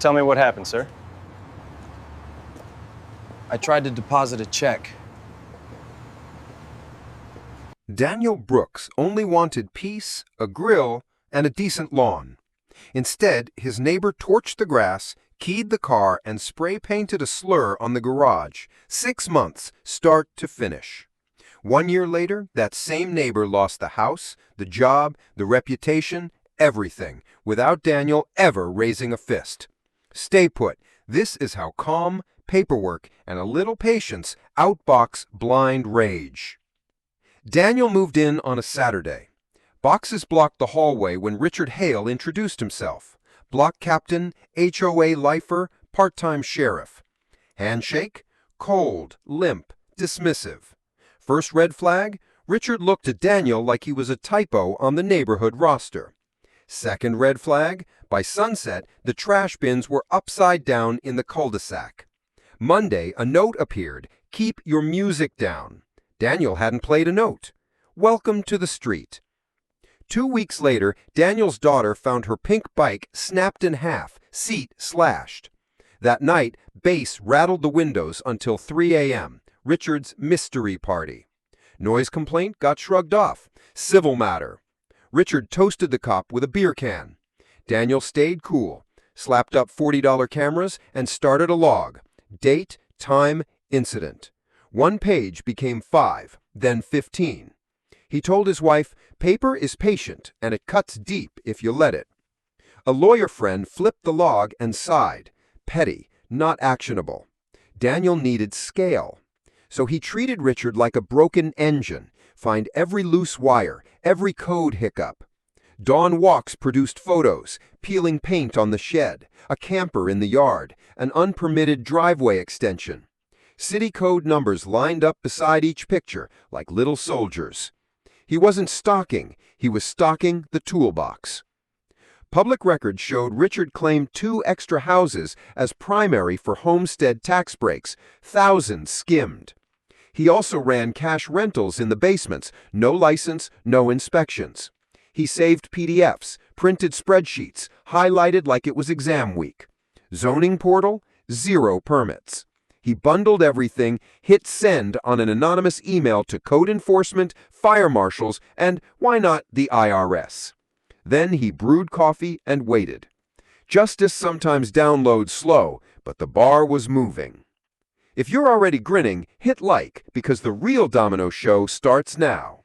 Tell me what happened, sir. I tried to deposit a check. Daniel Brooks only wanted peace, a grill, and a decent lawn. Instead, his neighbor torched the grass, keyed the car, and spray-painted a slur on the garage. 6 months, start to finish. 1 year later, that same neighbor lost the house, the job, the reputation, everything, without Daniel ever raising a fist. Stay put. This is how calm, paperwork, and a little patience outbox blind rage. Daniel moved in on a Saturday. Boxes blocked the hallway when Richard Hale introduced himself. Block captain, HOA lifer, part-time sheriff. Handshake? Cold, limp, dismissive. First red flag? Richard looked at Daniel like he was a typo on the neighborhood roster. Second red flag? By sunset, the trash bins were upside down in the cul-de-sac. Monday, a note appeared, "Keep your music down." Daniel hadn't played a note. Welcome to the street. 2 weeks later, Daniel's daughter found her pink bike snapped in half, seat slashed. That night, bass rattled the windows until 3 a.m., Richard's mystery party. Noise complaint got shrugged off. Civil matter. Richard toasted the cop with a beer can. Daniel stayed cool, slapped up $40 cameras, and started a log. Date, time, incident. 1 page became 5, then 15. He told his wife, "Paper is patient, and it cuts deep if you let it." A lawyer friend flipped the log and sighed. Petty, not actionable. Daniel needed scale. So he treated Richard like a broken engine, find every loose wire, every code hiccup. Dawn walks produced photos, peeling paint on the shed, a camper in the yard, an unpermitted driveway extension. City code numbers lined up beside each picture like little soldiers. He wasn't stalking, he was stocking the toolbox. Public records showed Richard claimed 2 extra houses as primary for homestead tax breaks, thousands skimmed. He also ran cash rentals in the basements, no license, no inspections. He saved PDFs, printed spreadsheets, highlighted like it was exam week. Zoning portal, 0 permits. He bundled everything, hit send on an anonymous email to code enforcement, fire marshals, and, why not, the IRS. Then he brewed coffee and waited. Justice sometimes downloads slow, but the bar was moving. If you're already grinning, hit like, because the real domino show starts now.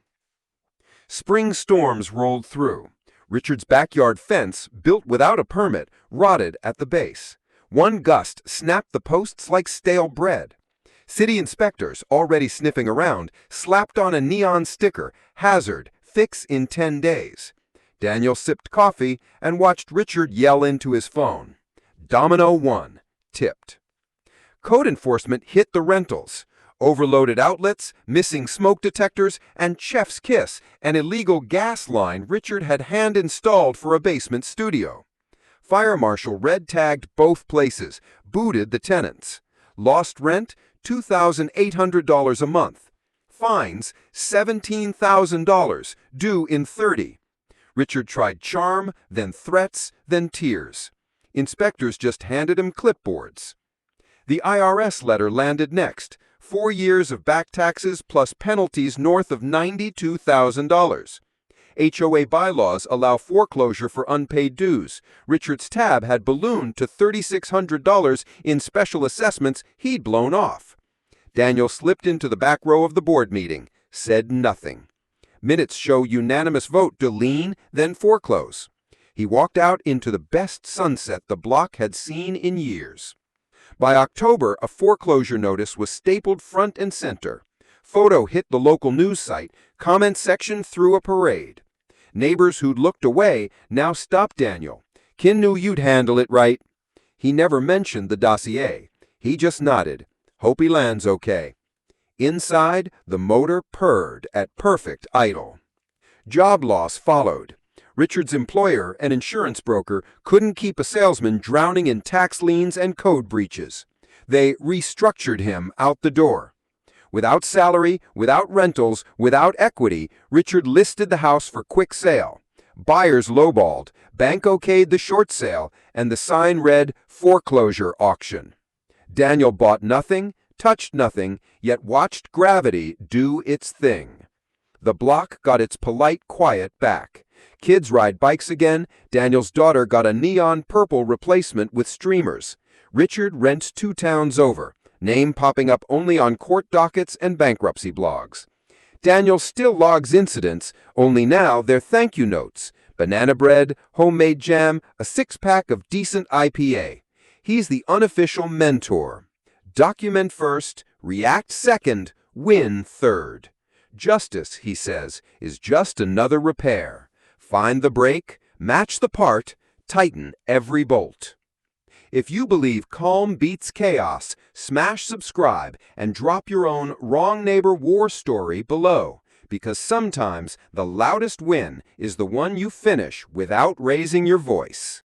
Spring storms rolled through. Richard's backyard fence, built without a permit, rotted at the base. 1 gust snapped the posts like stale bread. City inspectors, already sniffing around, slapped on a neon sticker, "Hazard, fix in 10 days." Daniel sipped coffee and watched Richard yell into his phone. Domino 1, tipped. Code enforcement hit the rentals. Overloaded outlets, missing smoke detectors, and chef's kiss, an illegal gas line Richard had hand-installed for a basement studio. Fire marshal red-tagged both places, booted the tenants. Lost rent, $2,800 a month. Fines, $17,000, due in 30. Richard tried charm, then threats, then tears. Inspectors just handed him clipboards. The IRS letter landed next. 4 years of back taxes plus penalties north of $92,000. HOA bylaws allow foreclosure for unpaid dues. Richard's tab had ballooned to $3,600 in special assessments he'd blown off. Daniel slipped into the back row of the board meeting, said nothing. Minutes show unanimous vote to lien, then foreclose. He walked out into the best sunset the block had seen in years. By October, a foreclosure notice was stapled front and center. Photo hit the local news site, comment section threw a parade. Neighbors who'd looked away now stopped Daniel. "Kin knew you'd handle it right." He never mentioned the dossier. He just nodded. "Hope he lands okay." Inside, the motor purred at perfect idle. Job loss followed. Richard's employer, an insurance broker, couldn't keep a salesman drowning in tax liens and code breaches. They restructured him out the door. Without salary, without rentals, without equity, Richard listed the house for quick sale. Buyers lowballed, bank okayed the short sale, and the sign read foreclosure auction. Daniel bought nothing, touched nothing, yet watched gravity do its thing. The block got its polite quiet back. Kids ride bikes again. Daniel's daughter got a neon purple replacement with streamers. Richard rents 2 towns over, name popping up only on court dockets and bankruptcy blogs. Daniel still logs incidents, only now they're thank you notes. Banana bread, homemade jam, a 6-pack of decent IPA. He's the unofficial mentor. Document first, react second, win third. Justice, he says, is just another repair. Find the break, match the part, tighten every bolt. If you believe calm beats chaos, smash subscribe and drop your own Wrong Neighbor war story below, because sometimes the loudest win is the one you finish without raising your voice.